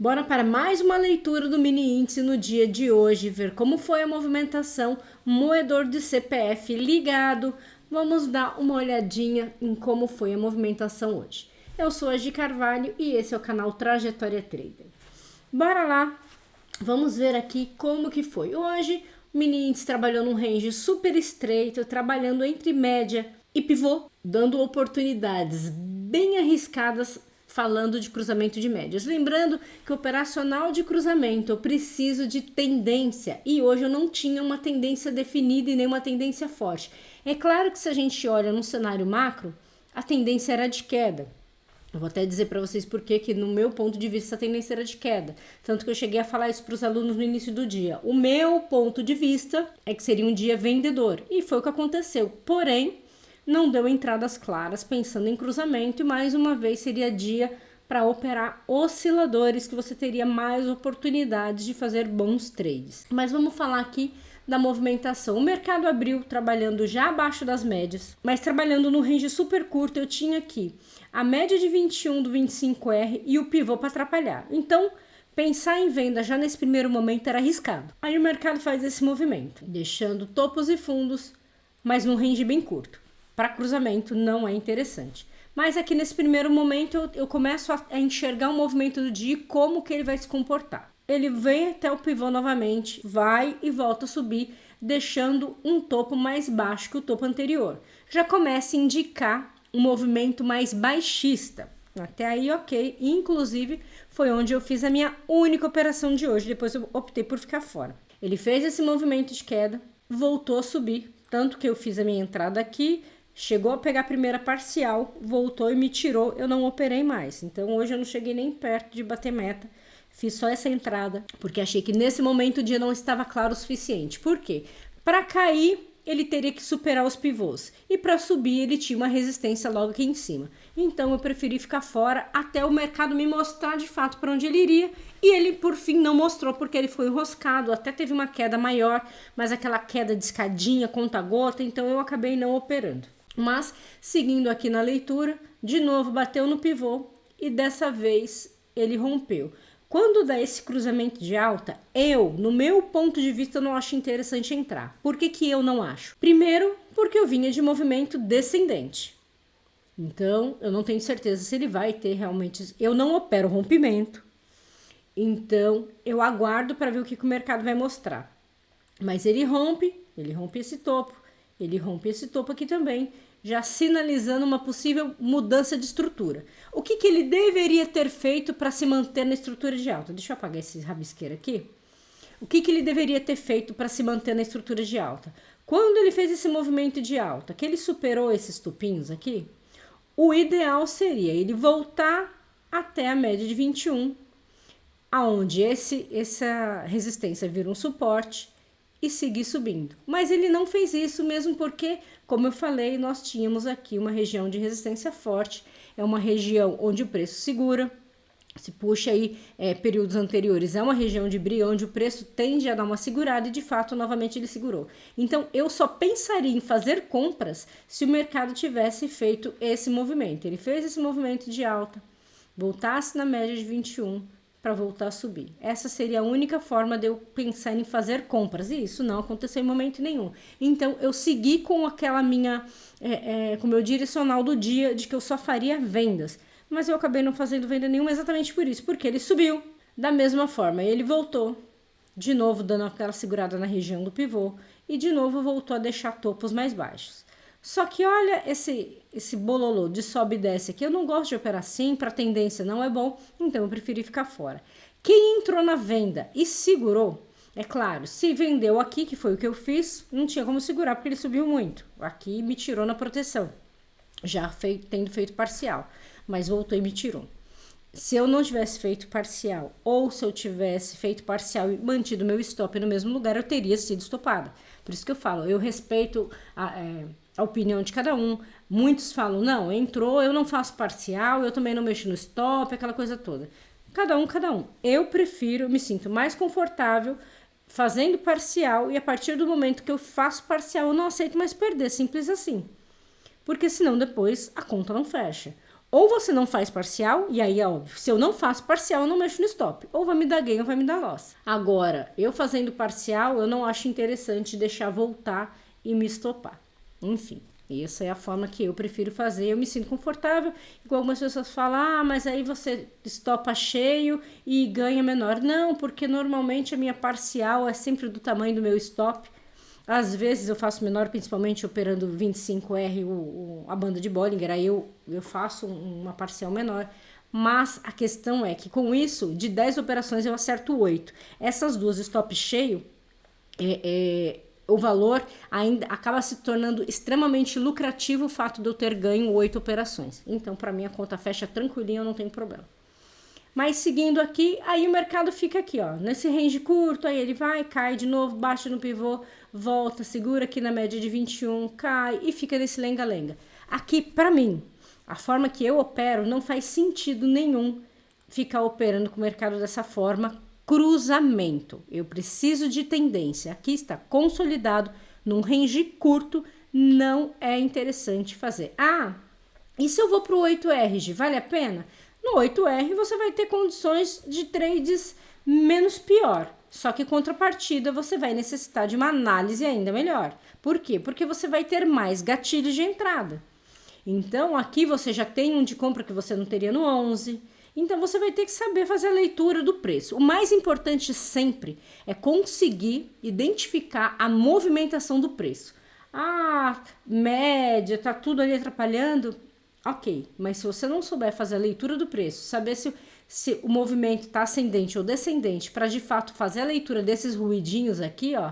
Bora para mais uma leitura do mini índice no dia de hoje, ver como foi a movimentação, moedor de CPF ligado. Vamos dar uma olhadinha em como foi a movimentação hoje. Eu sou a Gi Carvalho e esse é o canal Trajetória Trader. Bora lá, vamos ver aqui como que foi. Hoje o mini índice trabalhou num range super estreito, trabalhando entre média e pivô, dando oportunidades bem arriscadas falando de cruzamento de médias. Lembrando que o operacional de cruzamento eu preciso de tendência e hoje eu não tinha uma tendência definida e nem uma tendência forte. É claro que se a gente olha no cenário macro, a tendência era de queda. Eu vou até dizer para vocês por que no meu ponto de vista a tendência era de queda. Tanto que eu cheguei a falar isso para os alunos no início do dia. O meu ponto de vista é que seria um dia vendedor. E foi o que aconteceu. Porém, não deu entradas claras pensando em cruzamento. E mais uma vez seria dia para operar osciladores, que você teria mais oportunidades de fazer bons trades. Mas vamos falar aqui da movimentação. O mercado abriu trabalhando já abaixo das médias, mas trabalhando no range super curto. Eu tinha aqui a média de 21 do 25R e o pivô para atrapalhar. Então, pensar em venda já nesse primeiro momento era arriscado. Aí o mercado faz esse movimento, deixando topos e fundos, mas num range bem curto. Para cruzamento não é interessante. Mas aqui nesse primeiro momento eu começo a enxergar o movimento do dia e como que ele vai se comportar. Ele vem até o pivô novamente, vai e volta a subir, deixando um topo mais baixo que o topo anterior. Já começa a indicar um movimento mais baixista. Até aí, ok. Inclusive, foi onde eu fiz a minha única operação de hoje. Depois eu optei por ficar fora. Ele fez esse movimento de queda, voltou a subir. Tanto que eu fiz a minha entrada aqui, chegou a pegar a primeira parcial, voltou e me tirou. Eu não operei mais. Então, hoje eu não cheguei nem perto de bater meta. Fiz só essa entrada, porque achei que nesse momento o dia não estava claro o suficiente. Por quê? Para cair, ele teria que superar os pivôs. E para subir, ele tinha uma resistência logo aqui em cima. Então, eu preferi ficar fora até o mercado me mostrar de fato para onde ele iria. E ele, por fim, não mostrou, porque ele foi enroscado. Até teve uma queda maior, mas aquela queda de escadinha, conta-gota. Então, eu acabei não operando. Mas, seguindo aqui na leitura, de novo bateu no pivô e dessa vez ele rompeu. Quando dá esse cruzamento de alta, no meu ponto de vista, não acho interessante entrar. Por que eu não acho? Primeiro, porque eu vinha de movimento descendente. Então, eu não tenho certeza se ele vai ter realmente... Eu não opero rompimento. Então, eu aguardo para ver o que o mercado vai mostrar. Mas ele rompe esse topo. Ele rompe esse topo aqui também, já sinalizando uma possível mudança de estrutura. O que ele deveria ter feito para se manter na estrutura de alta? Deixa eu apagar esse rabisqueiro aqui. O que ele deveria ter feito para se manter na estrutura de alta? Quando ele fez esse movimento de alta, que ele superou esses topinhos aqui, o ideal seria ele voltar até a média de 21, aonde essa resistência vira um suporte, e seguir subindo. Mas ele não fez isso mesmo porque, como eu falei, nós tínhamos aqui uma região de resistência forte, é uma região onde o preço segura, se puxa aí períodos anteriores, é uma região de brilho onde o preço tende a dar uma segurada e de fato novamente ele segurou. Então eu só pensaria em fazer compras se o mercado tivesse feito esse movimento. Ele fez esse movimento de alta, voltasse na média de 21, para voltar a subir. Essa seria a única forma de eu pensar em fazer compras. E isso não aconteceu em momento nenhum. Então, eu segui com aquela minha... com o meu direcional do dia de que eu só faria vendas. Mas eu acabei não fazendo venda nenhuma exatamente por isso. Porque ele subiu. Da mesma forma, ele voltou. De novo, dando aquela segurada na região do pivô. E de novo, voltou a deixar topos mais baixos. Só que olha esse bololô de sobe e desce aqui. Eu não gosto de operar assim, para tendência não é bom, então eu preferi ficar fora. Quem entrou na venda e segurou, é claro, se vendeu aqui, que foi o que eu fiz, não tinha como segurar porque ele subiu muito. Aqui me tirou na proteção, já tendo feito parcial, mas voltou e me tirou. Se eu não tivesse feito parcial, ou se eu tivesse feito parcial e mantido meu stop no mesmo lugar, eu teria sido estopada. Por isso que eu falo, eu respeito a opinião de cada um. Muitos falam, não, entrou, eu não faço parcial, eu também não mexo no stop, aquela coisa toda. Cada um. Eu prefiro, me sinto mais confortável fazendo parcial e a partir do momento que eu faço parcial, eu não aceito mais perder, simples assim. Porque senão depois a conta não fecha. Ou você não faz parcial, e aí é óbvio, se eu não faço parcial, eu não mexo no stop. Ou vai me dar ganho ou vai me dar loss. Agora, eu fazendo parcial, eu não acho interessante deixar voltar e me estopar. Enfim, essa é a forma que eu prefiro fazer. Eu me sinto confortável. Igual algumas pessoas falam, mas aí você estopa cheio e ganha menor. Não, porque normalmente a minha parcial é sempre do tamanho do meu stop. Às vezes eu faço menor, principalmente operando 25R, a banda de Bollinger, aí eu faço uma parcial menor. Mas a questão é que com isso, de 10 operações eu acerto 8. Essas duas stop cheio, o valor ainda acaba se tornando extremamente lucrativo o fato de eu ter ganho 8 operações. Então, para mim, a conta fecha tranquilinha, eu não tenho problema. Mas seguindo aqui, aí o mercado fica aqui, ó, nesse range curto, aí ele vai, cai de novo, baixa no pivô, volta, segura aqui na média de 21, cai e fica nesse lenga-lenga. Aqui, para mim, a forma que eu opero, não faz sentido nenhum ficar operando com o mercado dessa forma, cruzamento. Eu preciso de tendência. Aqui está consolidado, num range curto, não é interessante fazer. E se eu vou para o 8R, vale a pena? No 8R você vai ter condições de trades menos pior, só que contrapartida você vai necessitar de uma análise ainda melhor. Por quê? Porque você vai ter mais gatilhos de entrada. Então aqui você já tem um de compra que você não teria no 11, então você vai ter que saber fazer a leitura do preço. O mais importante sempre é conseguir identificar a movimentação do preço. Média, tá tudo ali atrapalhando. Ok, mas se você não souber fazer a leitura do preço, saber se o movimento está ascendente ou descendente, para de fato fazer a leitura desses ruidinhos aqui, ó,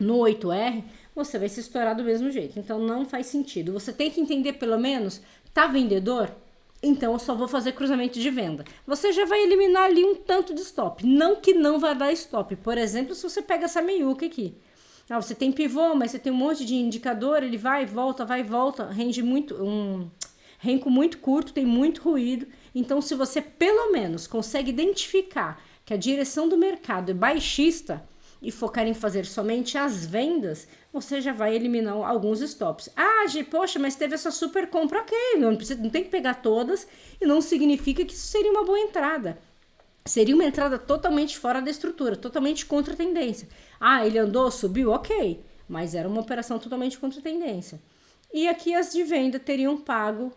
no 8R, você vai se estourar do mesmo jeito. Então não faz sentido. Você tem que entender pelo menos, tá vendedor? Então eu só vou fazer cruzamento de venda. Você já vai eliminar ali um tanto de stop. Não que não vai dar stop. Por exemplo, se você pega essa meiuca aqui. Você tem pivô, mas você tem um monte de indicador, ele vai e volta, renco muito curto, tem muito ruído. Então, se você pelo menos consegue identificar que a direção do mercado é baixista e focar em fazer somente as vendas, você já vai eliminar alguns stops. Poxa, mas teve essa super compra, ok, não tem que pegar todas e não significa que isso seria uma boa entrada. Seria uma entrada totalmente fora da estrutura, totalmente contra a tendência. Ele andou, subiu, ok, mas era uma operação totalmente contra a tendência. E aqui as de venda teriam pago,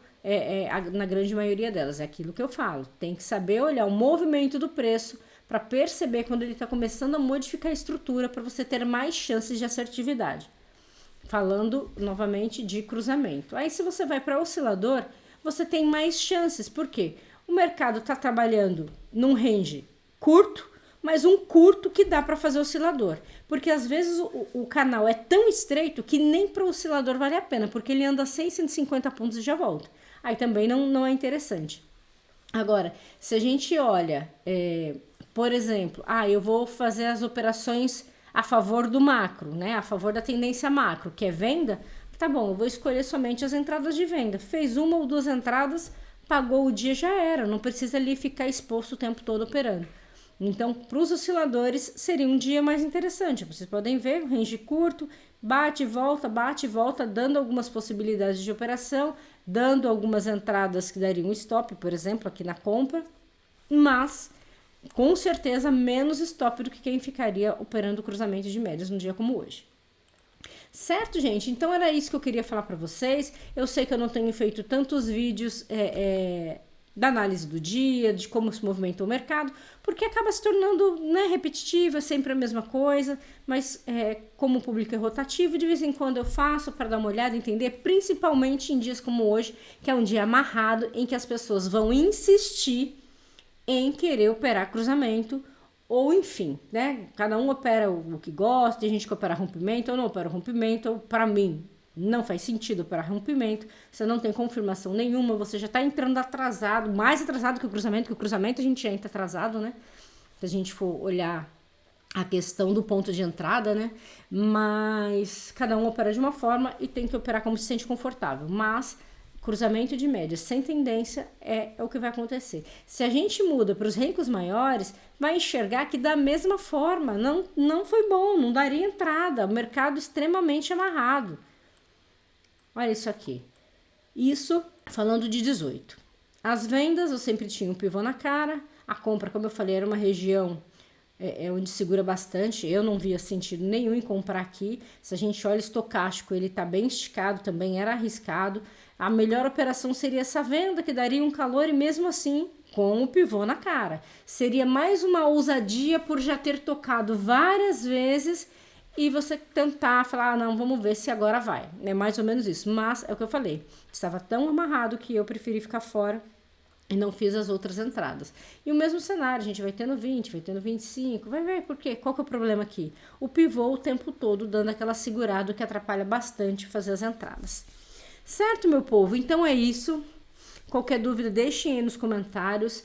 na grande maioria delas, é aquilo que eu falo. Tem que saber olhar o movimento do preço para perceber quando ele está começando a modificar a estrutura para você ter mais chances de assertividade. Falando novamente de cruzamento. Aí se você vai para oscilador, você tem mais chances. Por quê? O mercado está trabalhando num range curto, mas um curto que dá para fazer oscilador. Porque às vezes o canal é tão estreito que nem para o oscilador vale a pena, porque ele anda 650 pontos e já volta. Aí também não é interessante. Agora, se a gente olha, por exemplo, eu vou fazer as operações a favor do macro, né? A favor da tendência macro, que é venda, tá bom, eu vou escolher somente as entradas de venda. Fez uma ou duas entradas, pagou o dia, já era. Não precisa ali ficar exposto o tempo todo operando. Então, para os osciladores, seria um dia mais interessante. Vocês podem ver, range curto, bate e volta, dando algumas possibilidades de operação, dando algumas entradas que dariam stop, por exemplo, aqui na compra, mas com certeza menos stop do que quem ficaria operando cruzamento de médias num dia como hoje. Certo, gente? Então era isso que eu queria falar para vocês. Eu sei que eu não tenho feito tantos vídeos da análise do dia, de como se movimentou o mercado, porque acaba se tornando repetitivo, é sempre a mesma coisa, mas como o público é rotativo, de vez em quando eu faço para dar uma olhada, entender, principalmente em dias como hoje, que é um dia amarrado, em que as pessoas vão insistir em querer operar cruzamento, ou enfim, né? Cada um opera o que gosta, tem gente que opera rompimento, eu não opero rompimento, para mim não faz sentido operar rompimento, você não tem confirmação nenhuma, você já está entrando atrasado, mais atrasado que o cruzamento a gente já entra atrasado, né? Se a gente for olhar a questão do ponto de entrada, né? Mas cada um opera de uma forma e tem que operar como se sente confortável, mas cruzamento de média sem tendência é o que vai acontecer. Se a gente muda para os rencos maiores, vai enxergar que da mesma forma não foi bom, não daria entrada, o mercado extremamente amarrado. Olha isso aqui. Isso falando de 18. As vendas, eu sempre tinha um pivô na cara. A compra, como eu falei, era uma região onde segura bastante. Eu não via sentido nenhum em comprar aqui. Se a gente olha o estocástico, ele tá bem esticado, também era arriscado. A melhor operação seria essa venda, que daria um calor e mesmo assim com o pivô na cara. Seria mais uma ousadia por já ter tocado várias vezes e você tentar falar, não, vamos ver se agora vai. É mais ou menos isso. Mas é o que eu falei, estava tão amarrado que eu preferi ficar fora e não fiz as outras entradas. E o mesmo cenário, a gente vai tendo 20, vai tendo 25, vai ver por quê? Qual que é o problema aqui? O pivô o tempo todo dando aquela segurada que atrapalha bastante fazer as entradas. Certo, meu povo? Então é isso. Qualquer dúvida, deixem aí nos comentários.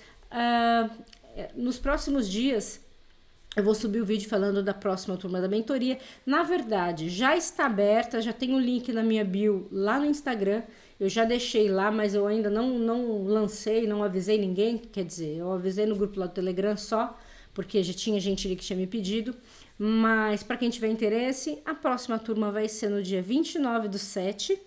Nos próximos dias, eu vou subir o vídeo falando da próxima turma da mentoria. Na verdade, já está aberta, já tem um link na minha bio lá no Instagram. Eu já deixei lá, mas eu ainda não lancei, não avisei ninguém. Quer dizer, eu avisei no grupo lá do Telegram só, porque já tinha gente ali que tinha me pedido. Mas para quem tiver interesse, a próxima turma vai ser no dia 29/7.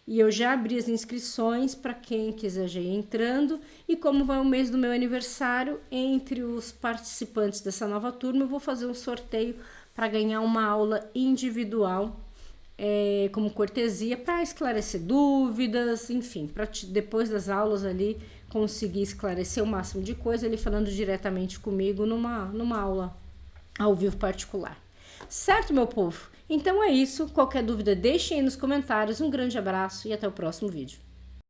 E eu já abri as inscrições para quem quiser já ir entrando. E como vai o mês do meu aniversário, entre os participantes dessa nova turma, eu vou fazer um sorteio para ganhar uma aula individual, como cortesia, para esclarecer dúvidas, enfim, para depois das aulas ali conseguir esclarecer o máximo de coisa, ele falando diretamente comigo numa aula ao vivo particular. Certo, meu povo? Então é isso. Qualquer dúvida, deixem aí nos comentários. Um grande abraço e até o próximo vídeo.